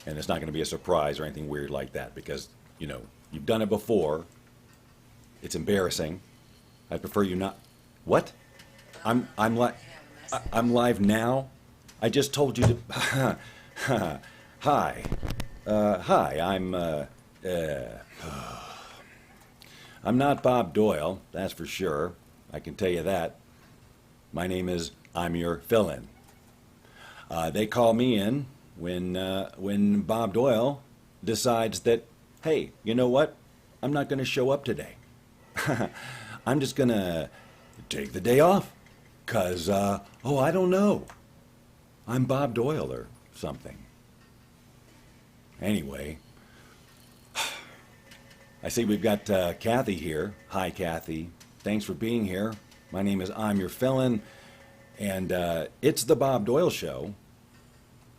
And it's not going to be a surprise or anything weird like that because, you've done it before. It's embarrassing. I prefer you not. What? I'm li- I'm live now. I just told you to. Hi. Hi. I'm not Bob Doyle. That's for sure. I can tell you that. My name is Imur Phillen. They call me in when Bob Doyle decides that, hey, you know what? I'm not going to show up today. I'm just going to take the day off. Because, I don't know. I'm Bob Doyle or something. Anyway, I see we've got Cathy here. Hi, Cathy. Thanks for being here. My name is Imur Phillen, and it's the Bob Doyle Show,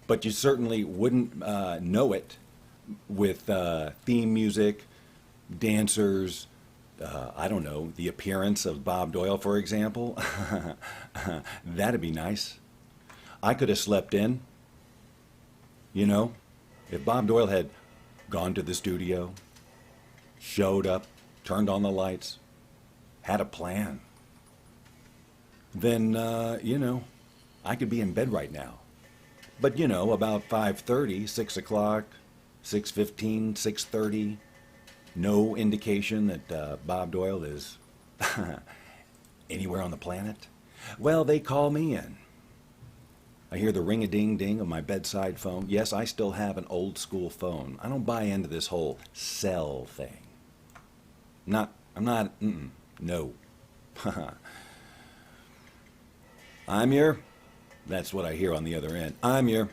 but you certainly wouldn't know it with theme music, dancers, I don't know, the appearance of Bob Doyle, for example. That'd be nice. I could have slept in, if Bob Doyle had gone to the studio, showed up, turned on the lights, had a plan, then, I could be in bed right now. But, about 5:30, 6 o'clock, 6:15, 6:30, no indication that Bob Doyle is anywhere on the planet. Well, they call me in. I hear the ring-a-ding-ding of my bedside phone. Yes, I still have an old-school phone. I don't buy into this whole cell thing. No. I'm here. That's what I hear on the other end. I'm here.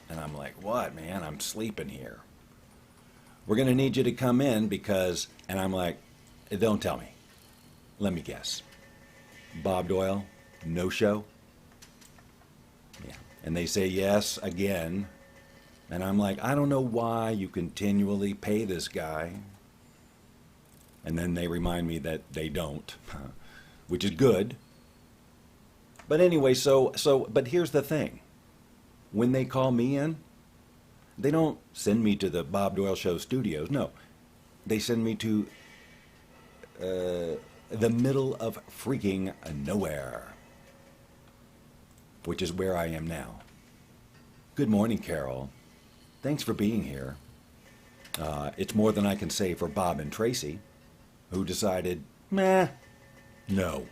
And I'm like, what, man? I'm sleeping here. We're going to need you to come in because, and I'm like, don't tell me. Let me guess. Bob Doyle, no show? Yeah. And they say yes again. And I'm like, I don't know why you continually pay this guy. And then they remind me that they don't, which is good. But anyway, but here's the thing. When they call me in, they don't send me to the Bob Doyle Show studios. No, they send me to the middle of freaking nowhere, which is where I am now. Good morning, Carol. Thanks for being here. It's more than I can say for Bob and Tracey, who decided, meh, no.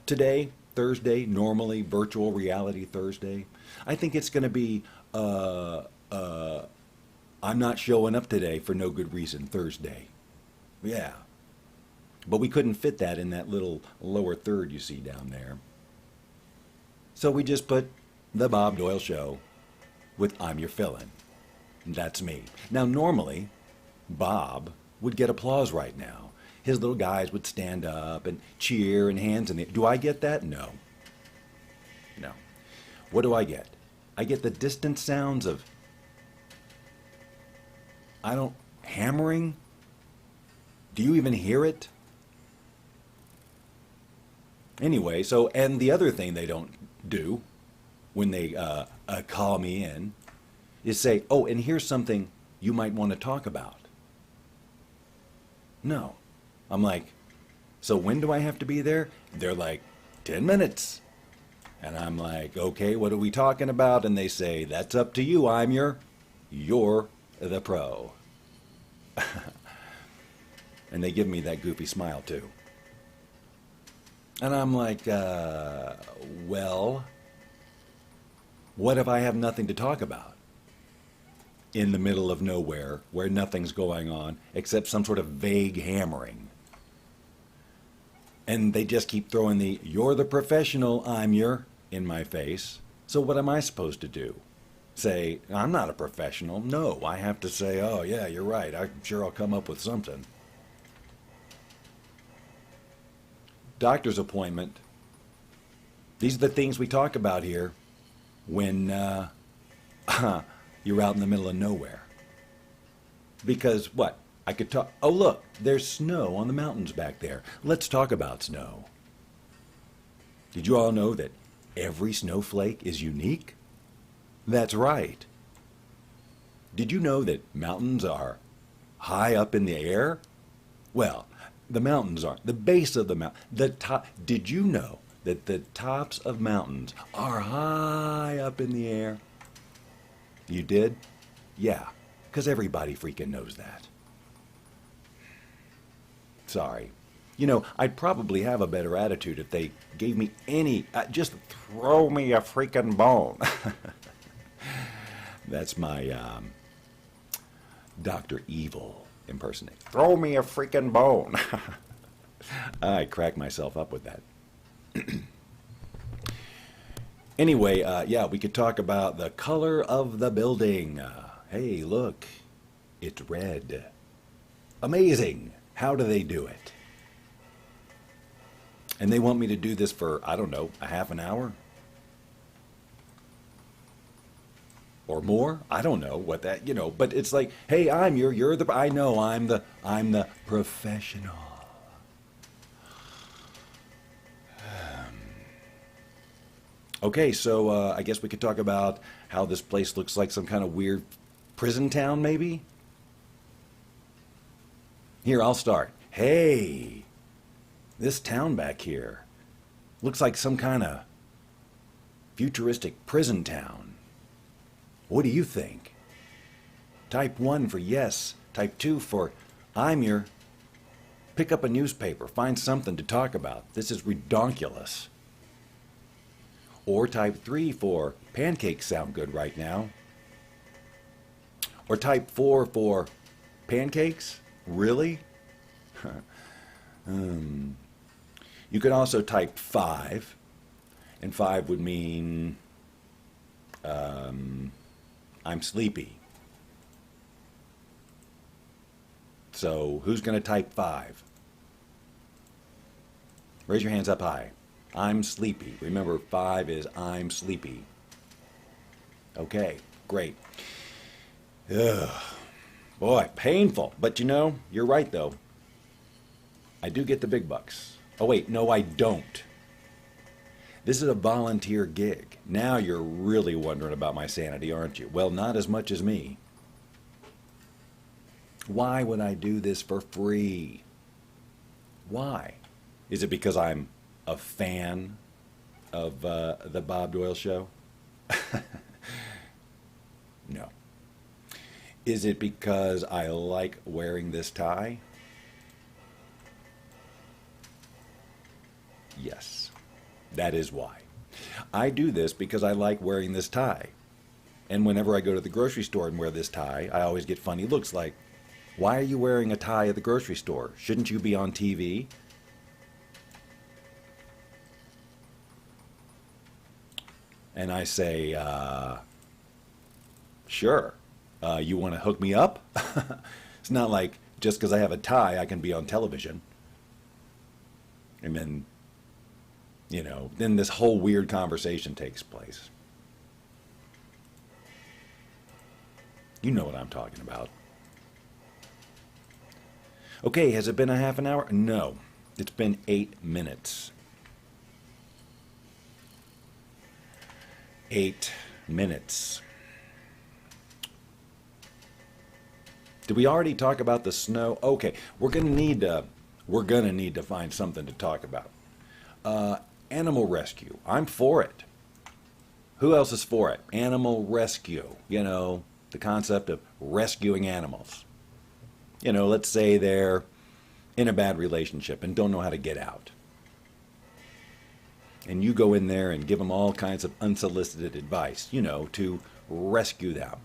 Today, Thursday, normally virtual reality Thursday, I think it's going to be, I'm not showing up today for no good reason Thursday. Yeah. But we couldn't fit that in that little lower third you see down there. So we just put the Bob Doyle Show with Imur Phillen. That's me. Now, normally, Bob would get applause right now. His little guys would stand up and cheer and hands in the air. Do I get that? No. No. What do I get? I get the distant sounds of, hammering? Do you even hear it? Anyway, and the other thing they don't do when they call me in is say, oh, and here's something you might want to talk about. No. I'm like, so when do I have to be there? They're like, 10 minutes. And I'm like, okay, what are we talking about? And they say, that's up to you, you're the pro. And they give me that goofy smile, too. And I'm like, well, what if I have nothing to talk about? In the middle of nowhere, where nothing's going on, except some sort of vague hammering. And they just keep throwing the, you're the professional, Imur, in my face. So what am I supposed to do? Say, I'm not a professional. No, I have to say, oh, yeah, you're right. I'm sure I'll come up with something. Doctor's appointment. These are the things we talk about here when you're out in the middle of nowhere. Because what? I could talk. Oh, look, there's snow on the mountains back there. Let's talk about snow. Did you all know that every snowflake is unique? That's right. Did you know that mountains are high up in the air? Well, the mountains aren't. The base of the mountain, the top. Did you know that the tops of mountains are high up in the air? You did? Yeah, because everybody freaking knows that. Sorry. You know, I'd probably have a better attitude if they gave me any, just throw me a freaking bone. That's my Dr. Evil impersonate. Throw me a freaking bone. I crack myself up with that. Anyway, yeah, we could talk about the color of the building. Hey, look, it's red. Amazing. How do they do it? And they want me to do this for, I don't know, a half an hour? Or more? I don't know what that, you know, but it's like, hey, you're the, I know, I'm the professional. Okay, so I guess we could talk about how this place looks like some kind of weird prison town, maybe? Here, I'll start. Hey, this town back here looks like some kind of futuristic prison town. What do you think? Type 1 for yes. Type 2 for Imur. Pick up a newspaper. Find something to talk about. This is redonkulous. Or type 3 for pancakes sound good right now. Or type 4 for pancakes? Really? You could also type 5, and 5 would mean I'm sleepy. So who's going to type 5? Raise your hands up high. I'm sleepy. Remember, 5 is I'm sleepy. Okay, great. Ugh. Boy, painful. But you know, you're right though. I do get the big bucks. Oh wait, no I don't. This is a volunteer gig. Now you're really wondering about my sanity, aren't you? Well, not as much as me. Why would I do this for free? Why? Is it because I'm a fan of the Bob Doyle show? No. Is it because I like wearing this tie? Yes, that is why. I do this because I like wearing this tie. And whenever I go to the grocery store and wear this tie, I always get funny looks like, why are you wearing a tie at the grocery store? Shouldn't you be on TV? And I say, sure. You want to hook me up? It's not like just because I have a tie, I can be on television. And then, you know, then this whole weird conversation takes place. You know what I'm talking about. Okay, has it been a half an hour? No, it's been 8 minutes. 8 minutes. Did we already talk about the snow? Okay, we're gonna need to find something to talk about. Animal rescue. I'm for it. Who else is for it? Animal rescue. You know, the concept of rescuing animals. You know, let's say they're in a bad relationship and don't know how to get out. And you go in there and give them all kinds of unsolicited advice, you know, to rescue them.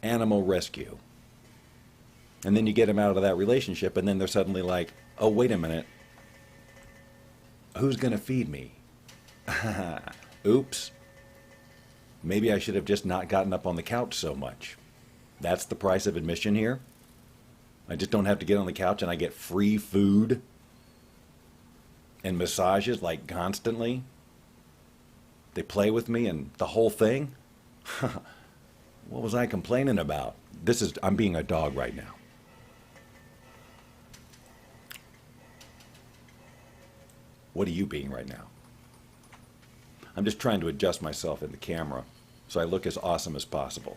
Animal rescue. And then you get them out of that relationship and then they're suddenly like, oh, wait a minute. Who's going to feed me? Oops. Maybe I should have just not gotten up on the couch so much. That's the price of admission here? I just don't have to get on the couch and I get free food and massages like constantly. They play with me and the whole thing? What was I complaining about? I'm being a dog right now. What are you being right now? I'm just trying to adjust myself in the camera. so I look as awesome as possible.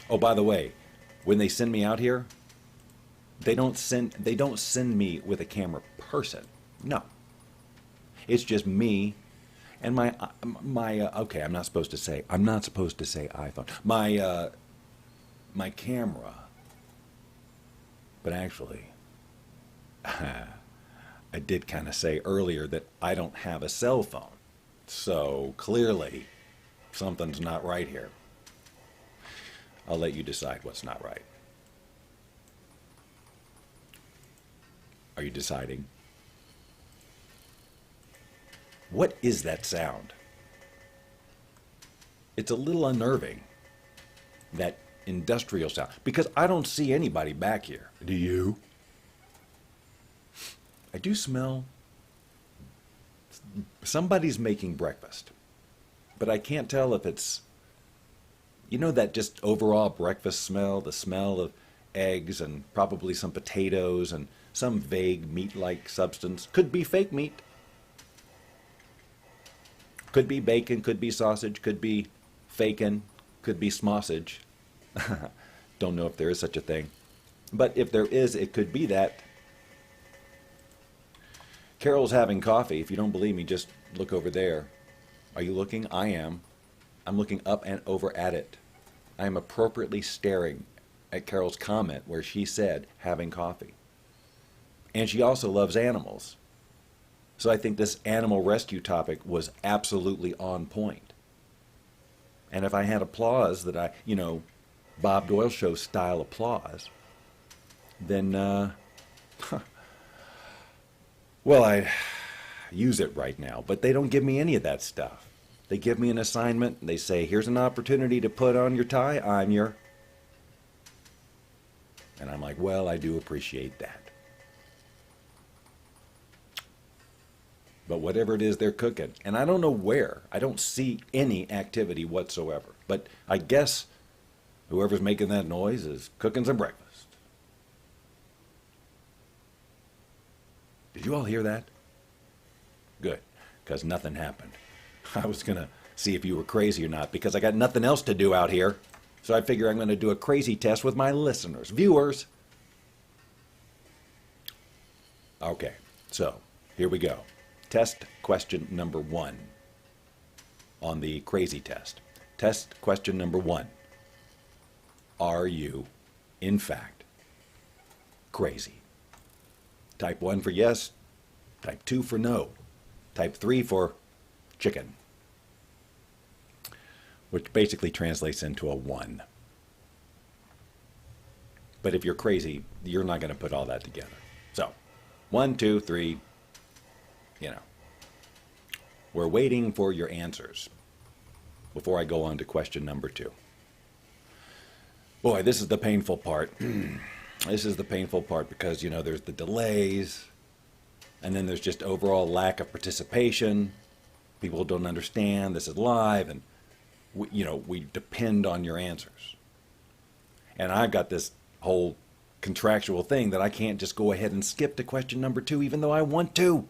Oh, by the way, when they send me out here, they don't send me with a camera person. No. It's just me and my okay, I'm not supposed to say iPhone. My camera. But actually, I did kind of say earlier that I don't have a cell phone. So clearly, something's not right here. I'll let you decide what's not right. Are you deciding? What is that sound? It's a little unnerving, that industrial sound, because I don't see anybody back here. Do you? I do smell somebody's making breakfast, but I can't tell if it's, you know, that just overall breakfast smell, the smell of eggs and probably some potatoes and some vague meat-like substance. Could be fake meat. Could be bacon, could be sausage, could be fakin', could be smossage. Don't know if there is such a thing. But if there is, it could be that. Carol's having coffee. If you don't believe me, just look over there. Are you looking? I am. I'm looking up and over at it. I am appropriately staring at Carol's comment where she said having coffee. And she also loves animals. So I think this animal rescue topic was absolutely on point. And if I had applause that Bob Doyle show style applause, then, well, I use it right now. But they don't give me any of that stuff. They give me an assignment, and they say, here's an opportunity to put on your tie, Imur. And I'm like, well, I do appreciate that. But whatever it is they're cooking, and I don't know where, I don't see any activity whatsoever. But I guess whoever's making that noise is cooking some breakfast. Did you all hear that? Good, because nothing happened. I was going to see if you were crazy or not, because I got nothing else to do out here. So I figure I'm going to do a crazy test with my listeners, viewers. Okay, so here we go. Test question number 1 on the crazy test. Test question number 1. Are you, in fact, crazy? Type 1 for yes, type 2 for no, type 3 for chicken, which basically translates into a 1. But if you're crazy, you're not going to put all that together. So, 1, 2, 3, we're waiting for your answers before I go on to question number 2. Boy, this is the painful part. This is the painful part because, there's the delays, and then there's just overall lack of participation. People don't understand this is live, and we depend on your answers. And I've got this whole contractual thing that I can't just go ahead and skip to question number 2 even though I want to.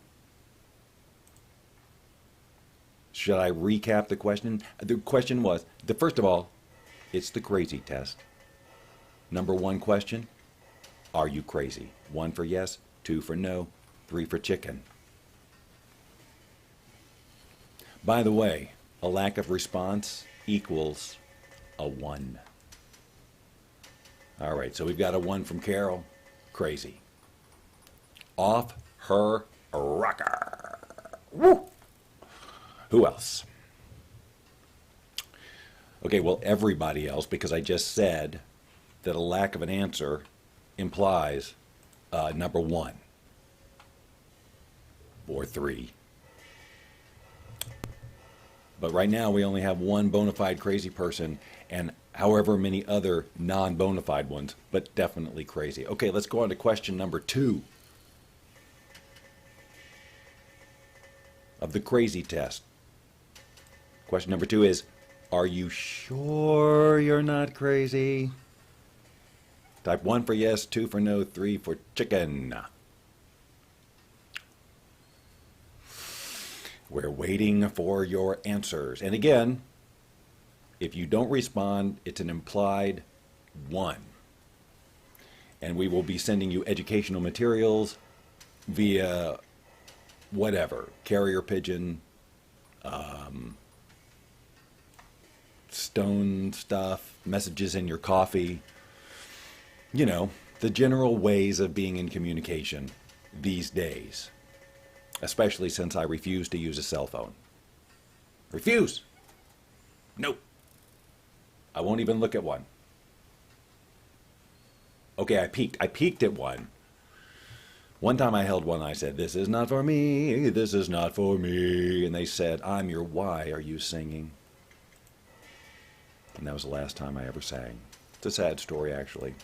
Should I recap the question? The question was, first of all, it's the crazy test. Number 1 question, are you crazy? 1 for yes, 2 for no, 3 for chicken. By the way, a lack of response equals a 1. All right, so we've got a 1 from Carol. Crazy. Off her rocker. Woo! Who else? Okay, well, everybody else, because I just said that a lack of an answer implies number 1 or 3. But right now we only have one bona fide crazy person and however many other non-bona fide ones, but definitely crazy. Okay, let's go on to question number 2 of the crazy test. Question number 2 is, are you sure you're not crazy? Type 1 for yes, 2 for no, 3 for chicken. We're waiting for your answers. And again, If you don't respond, it's an implied 1. And we will be sending you educational materials via whatever, carrier pigeon, stone stuff, messages in your coffee, you know, the general ways of being in communication these days, especially since I refuse to use a cell phone. Refuse. Nope. I won't even look at one. Okay, I peeked at one. One time I held one and I said, "This is not for me, this is not for me." And they said, "I'm your why are you singing?" And that was the last time I ever sang. It's a sad story, actually.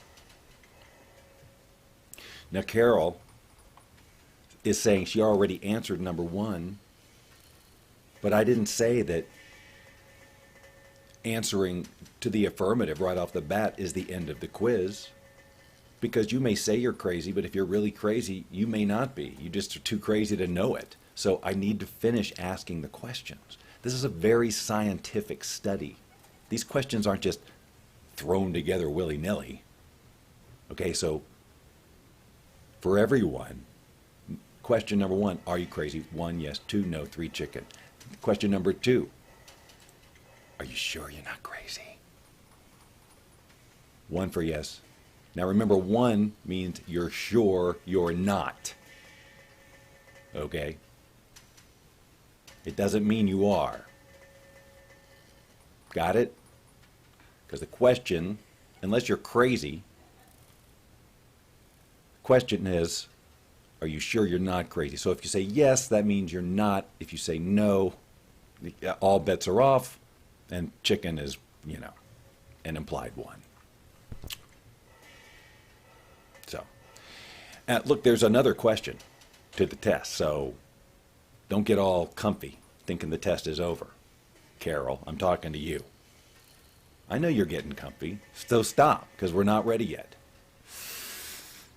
Now, Carol is saying she already answered number 1, but I didn't say that answering to the affirmative right off the bat is the end of the quiz. Because you may say you're crazy, but if you're really crazy, you may not be. You just are too crazy to know it. So I need to finish asking the questions. This is a very scientific study. These questions aren't just thrown together willy-nilly. Okay, so for everyone, question number 1, are you crazy? 1, yes. 2, no. 3, chicken. Question number 2, are you sure you're not crazy? 1 for yes. Now remember, 1 means you're sure you're not. Okay? It doesn't mean you are. Got it? Because the question, unless you're crazy, the question is, are you sure you're not crazy? So if you say yes, that means you're not. If you say no, all bets are off, and chicken is, you know, an implied 1. So, look, there's another question to the test, so don't get all comfy thinking the test is over. Carol, I'm talking to you. I know you're getting comfy, so stop, because we're not ready yet.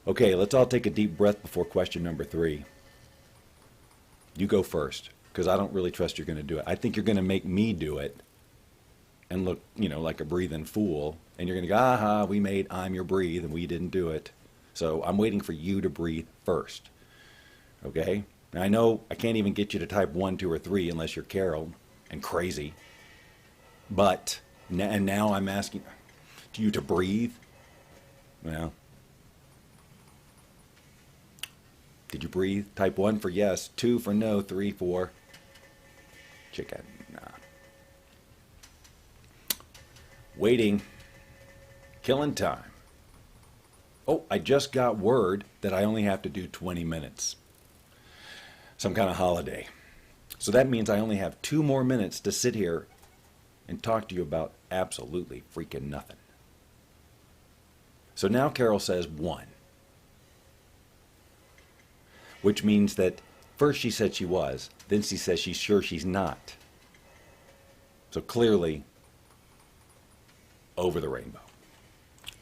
Okay, let's all take a deep breath before question number 3. You go first, because I don't really trust you're going to do it. I think you're going to make me do it and look, you know, like a breathing fool, and you're going to go, aha, we made I'm your breathe, and we didn't do it. So I'm waiting for you to breathe first. Okay? Now I know I can't even get you to type 1, 2, or 3 unless you're Carol and crazy. But, and now I'm asking you to breathe. Well, did you breathe? Type 1 for yes, 2 for no, 3 for chicken. Nah. Waiting. Killing time. Oh, I just got word that I only have to do 20 minutes. Some kind of holiday. So that means I only have 2 more minutes to sit here and talk to you about absolutely freaking nothing. So now Carol says 1. Which means that first she said she was, then she says she's sure she's not. So clearly, over the rainbow.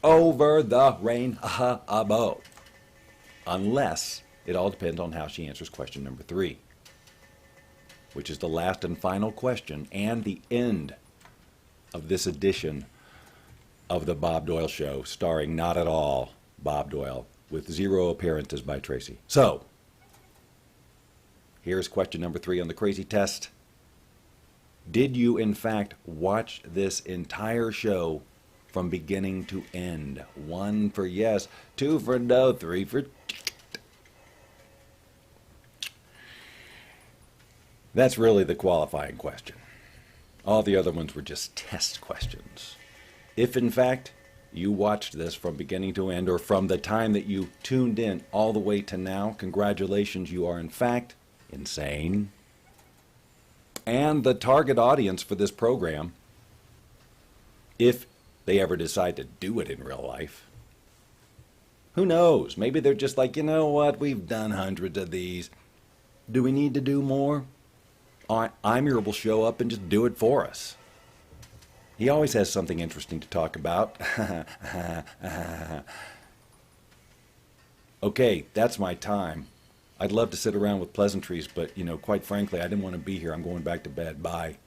Over the rainbow. Unless it all depends on how she answers question number 3, which is the last and final question and the end of this edition of the Bob Doyle Show, starring not at all Bob Doyle, with 0 appearances by Tracey. So, here's question number 3 on the crazy test. Did you, in fact, watch this entire show from beginning to end? 1 for yes, 2 for no, 3 for... That's really the qualifying question. All the other ones were just test questions. If, in fact, you watched this from beginning to end, or from the time that you tuned in all the way to now, congratulations, you are, in fact, insane. And the target audience for this program, if they ever decide to do it in real life, who knows? Maybe they're just like, you know what, we've done hundreds of these. Do we need to do more? Imur will show up and just do it for us. He always has something interesting to talk about. Okay, that's my time. I'd love to sit around with pleasantries, but, you know, quite frankly, I didn't want to be here. I'm going back to bed. Bye.